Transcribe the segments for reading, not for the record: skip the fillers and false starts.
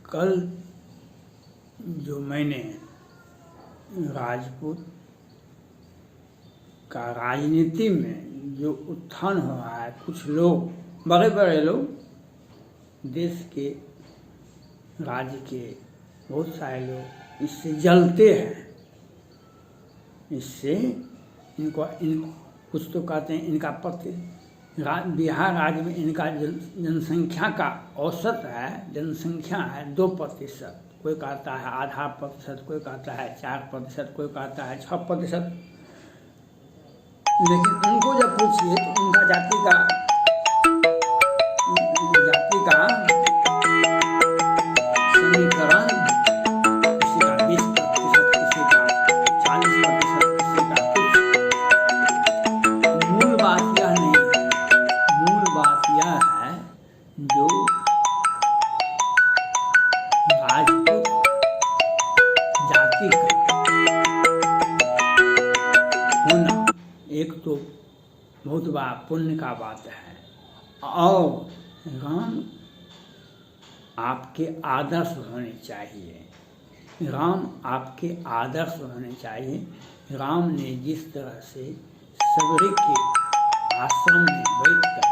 कल जो मैंने राजपूत का राजनीति में जो उत्थान हो रहा है, कुछ लोग, बड़े बड़े लोग, देश के, राज्य के बहुत सारे लोग इससे जलते हैं। इससे कुछ तो कहते हैं इनका बिहार राज्य में इनका जनसंख्या का औसत है, जनसंख्या है 2%, कोई कहता है आधा प्रतिशत, कोई कहता है 4%, कोई कहता है 6%। लेकिन उनको जब पूछिए तो उनका जाति का समीकरण किसी का 20%, किसी का 40%, किसी का कुछ। मूल बात यह नहीं है, मूल बात यह है जो राजपूत जाति का होना एक तो बहुत बड़ा पुण्य का बात है, और राम आपके आदर्श होने चाहिए। राम आपके आदर्श होने चाहिए। राम ने जिस तरह से सबरी के आश्रम में बैठकर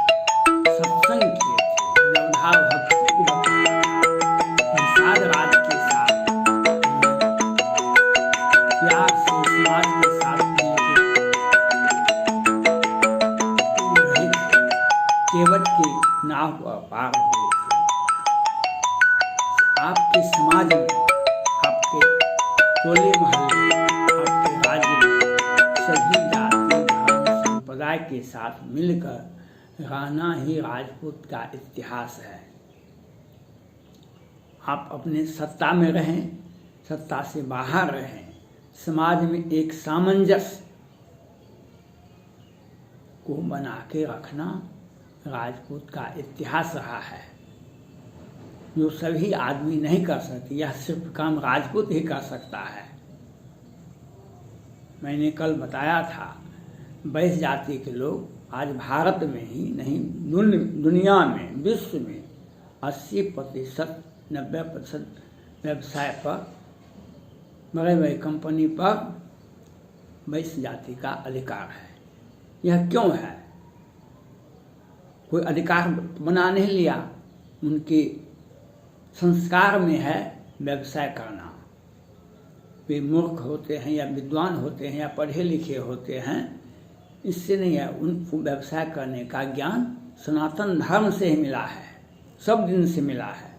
सत्संग किए थे, नवधार भक्ति को बताया था, निषाद राज के साथ प्यार से समाज के साथ केवट के नाव पर पार हुए थे। आपके समाज में, आपके टोले महल्ले, आपके राज्य में सभी जाति धर्म संप्रदाय के साथ मिलकर रहना ही राजपूत का इतिहास है। आप अपने सत्ता में रहें, सत्ता से बाहर रहें, समाज में एक सामंजस्य को बना के रखना राजपूत का इतिहास रहा है, जो सभी आदमी नहीं कर सकते। यह सिर्फ काम राजपूत ही कर सकता है। मैंने कल बताया था, वैश्य जाति के लोग आज भारत में ही नहीं, दुनिया में, विश्व में 80%, 90% व्यवसाय पर, बड़े बड़े कंपनी पर वैश्य जाति का अधिकार है। यह क्यों है? कोई अधिकार बना नहीं लिया, उनके संस्कार में है व्यवसाय करना। वे मूर्ख होते हैं या विद्वान होते हैं या पढ़े लिखे होते हैं, इससे नहीं है। उनको व्यवसाय करने का ज्ञान सनातन धर्म से ही मिला है, सब दिन से मिला है।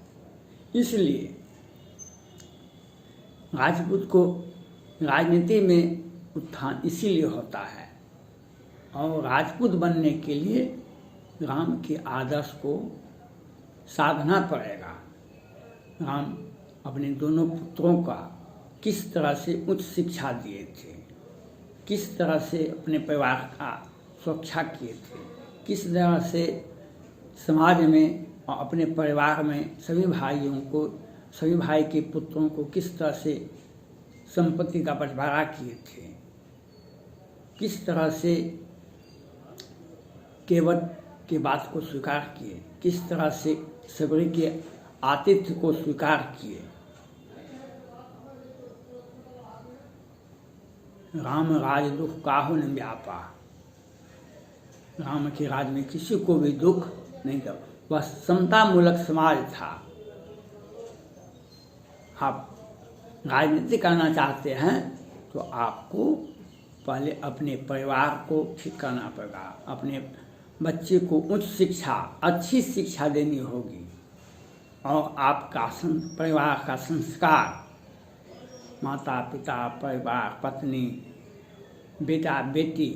इसलिए राजपूत को राजनीति में उत्थान इसीलिए होता है, और राजपूत बनने के लिए राम के आदर्श को साधना पड़ेगा। राम अपने दोनों पुत्रों का किस तरह से उच्च शिक्षा दिए थे, किस तरह से अपने परिवार का सुरक्षा किए थे, किस तरह से समाज में और अपने परिवार में सभी भाइयों को, सभी भाई के पुत्रों को किस तरह से संपत्ति का बंटवारा किए थे, किस तरह से केवट की बात को स्वीकार किए, किस तरह से सबरी के आतिथ्य को स्वीकार किए। राम राज दुख काहू न व्यापा। राम के राज में किसी को भी दुख नहीं था। वह समता मूलक समाज था। आप राजनीति करना चाहते हैं तो आपको पहले अपने परिवार को ठीक करना पड़ेगा, अपने बच्चे को उच्च शिक्षा, अच्छी शिक्षा देनी होगी, और आपका परिवार का संस्कार, माता पिता, परिवार, पत्नी, बेटा बेटी,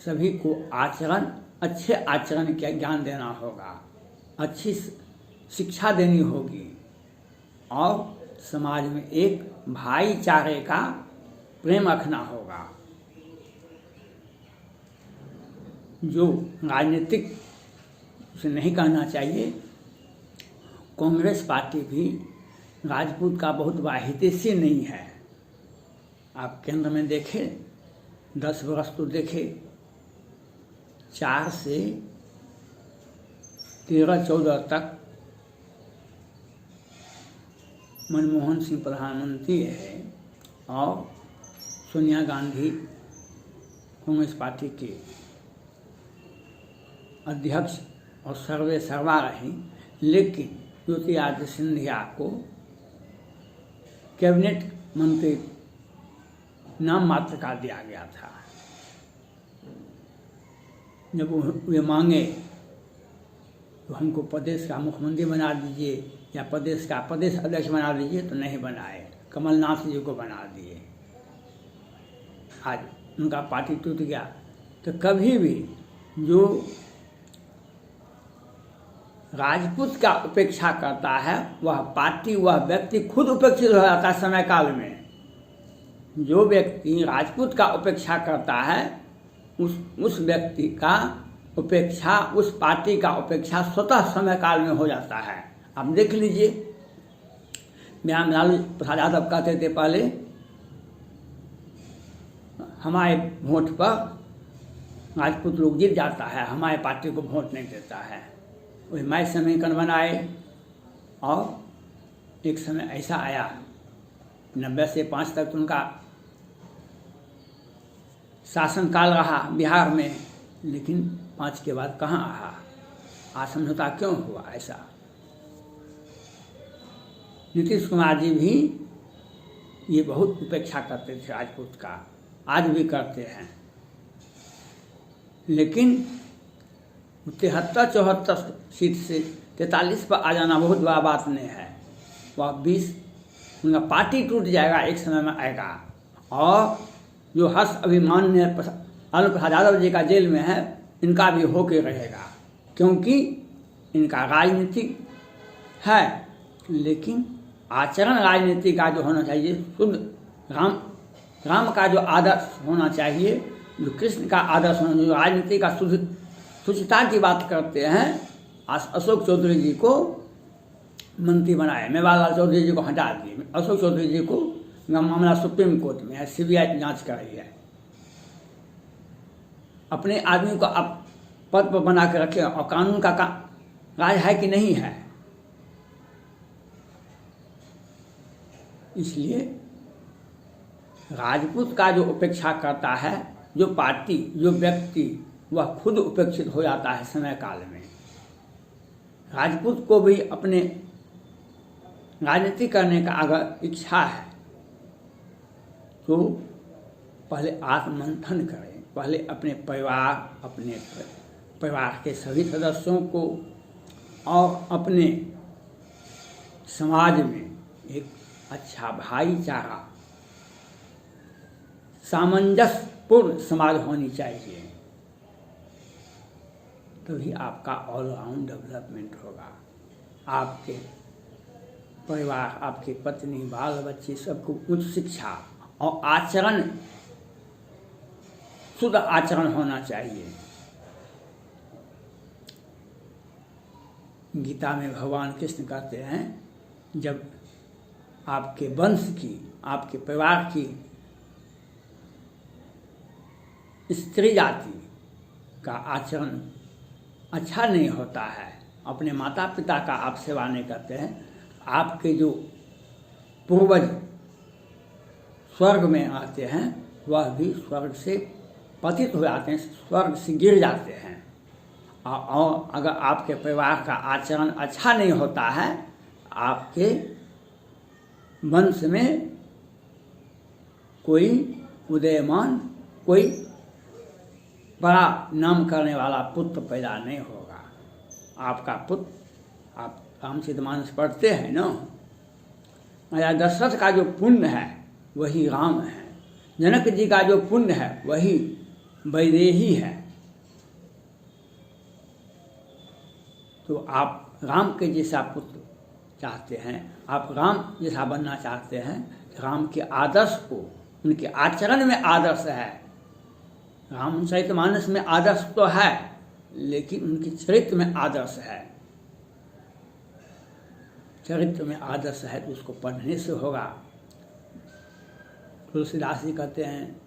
सभी को आचरण, अच्छे आचरण का ज्ञान देना होगा, अच्छी शिक्षा देनी होगी, और समाज में एक भाईचारे का प्रेम रखना होगा। जो राजनीतिक से नहीं करना चाहिए। कांग्रेस पार्टी भी राजपूत का बहुत बड़ा हितैषी नहीं है। आप केंद्र में देखें, 10 वर्ष तो देखे, 4 से 13-14 तक मनमोहन सिंह प्रधानमंत्री है और सोनिया गांधी कांग्रेस पार्टी के अध्यक्ष और सर्वे सर्वा रही, लेकिन ज्योतिरादित्य सिंधिया को कैबिनेट मंत्री नाम मात्र का दिया गया था। जब वे मांगे तो हमको प्रदेश का मुख्यमंत्री बना दीजिए या प्रदेश का प्रदेश अध्यक्ष बना दीजिए, तो नहीं बनाए, कमलनाथ जी को बना दिए। आज उनका पार्टी टूट गया। तो कभी भी जो राजपूत का उपेक्षा करता है वह पार्टी, वह व्यक्ति खुद उपेक्षित हो जाता है समय काल में। जो व्यक्ति राजपूत का उपेक्षा करता है उस व्यक्ति का उपेक्षा, उस पार्टी का उपेक्षा स्वतः समय काल में हो जाता है। आप देख लीजिए, मेरा लालू प्रसाद यादव कहते थे पहले, हमारे वोट पर राजपूत लोग जीत जाता है, हमारे पार्टी को वोट नहीं देता है। वही मैं समीकरण बनाए और एक समय ऐसा आया 90 से 5 तक उनका शासनकाल रहा बिहार में, लेकिन 5 के बाद कहाँ रहा। आज समझौता क्यों हुआ ऐसा। नीतीश कुमार जी भी ये बहुत उपेक्षा करते थे राजपूत का, आज भी करते हैं, लेकिन 73-74 सीट से 43 पर आ जाना बहुत बड़ा बात नहीं है। वह 20 उनका पार्टी टूट जाएगा, एक समय में आएगा। और जो हर्ष अभिमान्य लालू प्रसाद यादव जी का जेल में है, इनका भी होके रहेगा, क्योंकि इनका राजनीतिक है, लेकिन आचरण राजनीति का जो होना चाहिए, शुद्ध राम का जो आदर्श होना चाहिए, जो कृष्ण का आदर्श होना चाहिए, जो राजनीति का शुचिता की बात करते हैं। अशोक चौधरी जी को मंत्री बनाए, मेवालाल चौधरी जी को हटा दिए, अशोक चौधरी जी को मामला सुप्रीम कोर्ट में है, CBI जांच कर रही है। अपने आदमी को आप पद पर बना के रखें और कानून का राज है कि नहीं है। इसलिए राजपूत का जो उपेक्षा करता है, जो पार्टी, जो व्यक्ति, वह खुद उपेक्षित हो जाता है समय काल में। राजपूत को भी अपने राजनीति करने का अगर इच्छा है तो पहले आत्ममंथन करें, पहले अपने परिवार के सभी सदस्यों को और अपने समाज में एक अच्छा भाईचारा, सामंजस्यपूर्ण समाज होनी चाहिए, तभी आपका ऑलराउंड डेवलपमेंट होगा। आपके परिवार, आपकी पत्नी, बाल बच्चे सबको उच्च शिक्षा और आचरण, शुद्ध आचरण होना चाहिए। गीता में भगवान कृष्ण कहते हैं, जब आपके वंश की, आपके परिवार की स्त्री जाति का आचरण अच्छा नहीं होता है, अपने माता पिता का आप सेवा नहीं करते हैं, आपके जो पूर्वज स्वर्ग में आते हैं वह भी स्वर्ग से पतित हो जाते हैं, स्वर्ग से गिर जाते हैं। और अगर आपके परिवार का आचरण अच्छा नहीं होता है, आपके वंश में कोई उदयमान, कोई बड़ा नाम करने वाला पुत्र पैदा नहीं होगा। आपका पुत्र, आप रामचरितमानस पढ़ते हैं ना, राजा दशरथ का जो पुण्य है वही राम है, जनक जी का जो पुण्य है वही वैदेही है। तो आप राम के जैसा पुत्र चाहते हैं, आप राम जैसा बनना चाहते हैं, राम के आदर्श को, उनके आचरण में आदर्श है। रामचरितमानस में आदर्श तो है, लेकिन उनके चरित्र में आदर्श है। चरित्र में आदर्श है तो उसको पढ़ने से होगा। तुलसीदास जी कहते हैं,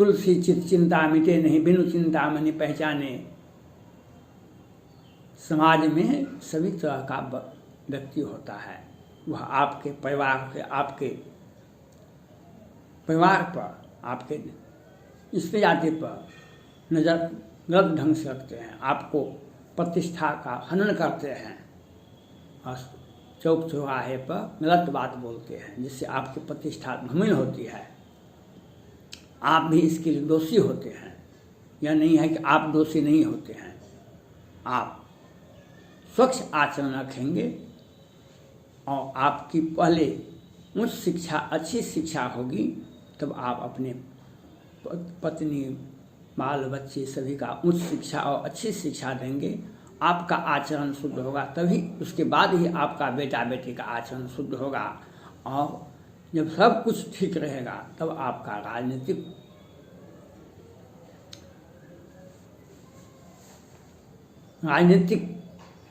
तुलसी चित चिंता मिटे नहीं, बिनु चिंता मनि पहचाने। समाज में सभी तरह का व्यक्ति होता है, वह आपके परिवार पर, आपके इस जाति पर नज़र गलत ढंग से रखते हैं, आपको प्रतिष्ठा का हनन करते हैं और चौक चौराहे पर गलत बात बोलते हैं, जिससे आपकी प्रतिष्ठा धूमिल होती है। आप भी इसके लिए दोषी होते हैं। यह नहीं है कि आप दोषी नहीं होते हैं। आप स्वच्छ आचरण रखेंगे और आपकी पहले उच्च शिक्षा, अच्छी शिक्षा होगी, तब आप अपने पत्नी, बाल बच्चे सभी का उच्च शिक्षा और अच्छी शिक्षा देंगे। आपका आचरण शुद्ध होगा, तभी उसके बाद ही आपका बेटा बेटी का आचरण शुद्ध होगा। और जब सब कुछ ठीक रहेगा, तब आपका राजनीतिक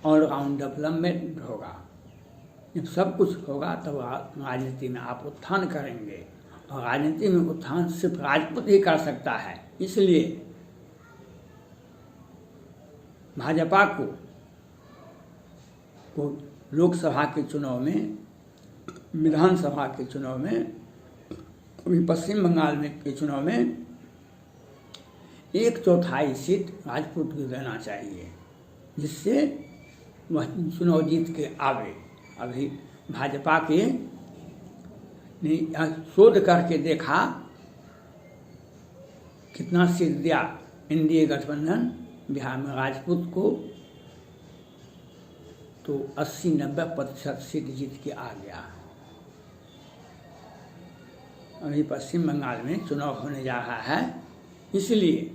ऑलराउंड डेवलपमेंट होगा। जब सब कुछ होगा, तब राजनीति में आप उत्थान करेंगे। और राजनीति में उत्थान सिर्फ राजपूत ही कर सकता है। इसलिए भाजपा को लोकसभा के चुनाव में, विधानसभा के चुनाव में, अभी पश्चिम बंगाल में के चुनाव में 1/4 सीट राजपूत को देना चाहिए, जिससे वह चुनाव जीत के आवे। अभी भाजपा के ने शोध करके देखा कितना सीट दिया एनडीए गठबंधन बिहार में राजपूत को, तो 80-90% सीट जीत के आ गया। अभी पश्चिम बंगाल में चुनाव होने जा रहा है, इसलिए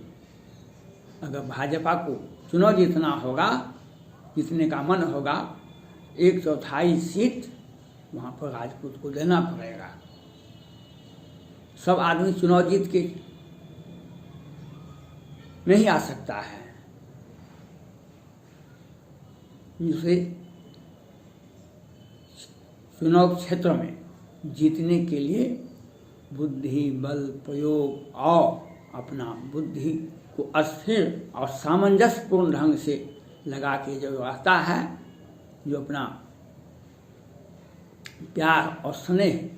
अगर भाजपा को चुनाव जीतना होगा, जीतने का मन होगा, 1/4 सीट वहाँ पर राजपूत को देना पड़ेगा। सब आदमी चुनाव जीत के नहीं आ सकता है। जिसे चुनाव क्षेत्र में जीतने के लिए बुद्धि बल प्रयोग और अपना बुद्धि को स्थिर और सामंजस्यपूर्ण ढंग से लगा के जो रहता है, जो अपना प्यार और स्नेह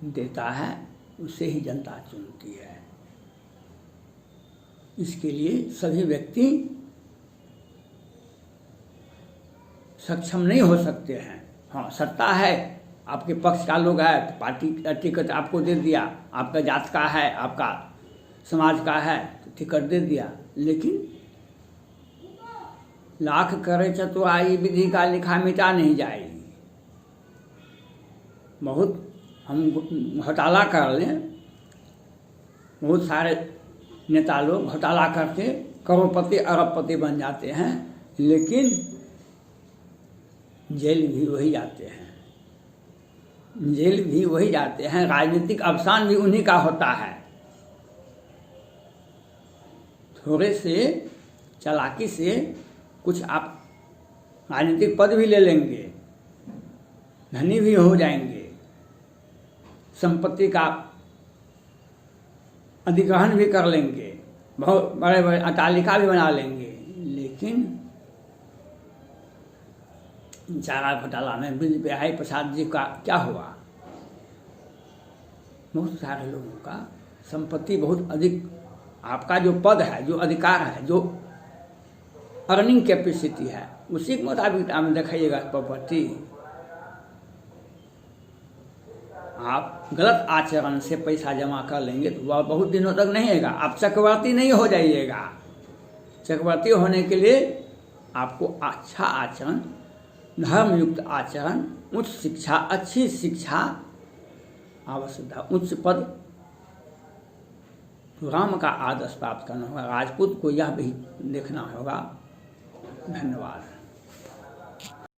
देता है, उसे ही जनता चुनती है। इसके लिए सभी व्यक्ति सक्षम नहीं हो सकते हैं। हाँ, सत्ता है, आपके पक्ष का लोग है, पार्टी का टिकट आपको दे दिया, आपका जात का है, आपका समाज का है, तो टिकट दे दिया। लेकिन लाख करे चतुराई विधि का लिखा मिटा नहीं जाएगी। बहुत हम घोटाला कर लें, बहुत सारे नेता लोग घोटाला करके करोड़पति अरबपति बन जाते हैं, लेकिन जेल भी वही जाते हैं, जेल भी वही जाते हैं। राजनीतिक अवसान भी उन्हीं का होता है। थोड़े से चालाकी से कुछ आप राजनीतिक पद भी ले लेंगे, धनी भी हो जाएंगे, संपत्ति का अधिग्रहण भी कर लेंगे, बहुत बड़े बड़े अट्टालिका भी बना लेंगे, लेकिन चारा घोटाला में ब्रज बिहारी प्रसाद जी का क्या हुआ? बहुत सारे लोगों का संपत्ति बहुत अधिक, आपका जो पद है, जो अधिकार है, जो अर्निंग कैपेसिटी है, उसी के मुताबिक आप दिखाइएगा प्रॉपर्टी। आप गलत आचरण से पैसा जमा कर लेंगे तो वह बहुत दिनों तक नहीं रहेगा। आप चक्रवर्ती नहीं हो जाइएगा। चक्रवर्ती होने के लिए आपको अच्छा आचरण, धर्मयुक्त आचरण, उच्च शिक्षा, अच्छी शिक्षा आवश्यकता, उच्च पद, तो राम का आदर्श प्राप्त करना होगा। राजपूत को यह भी देखना होगा। धन्यवाद।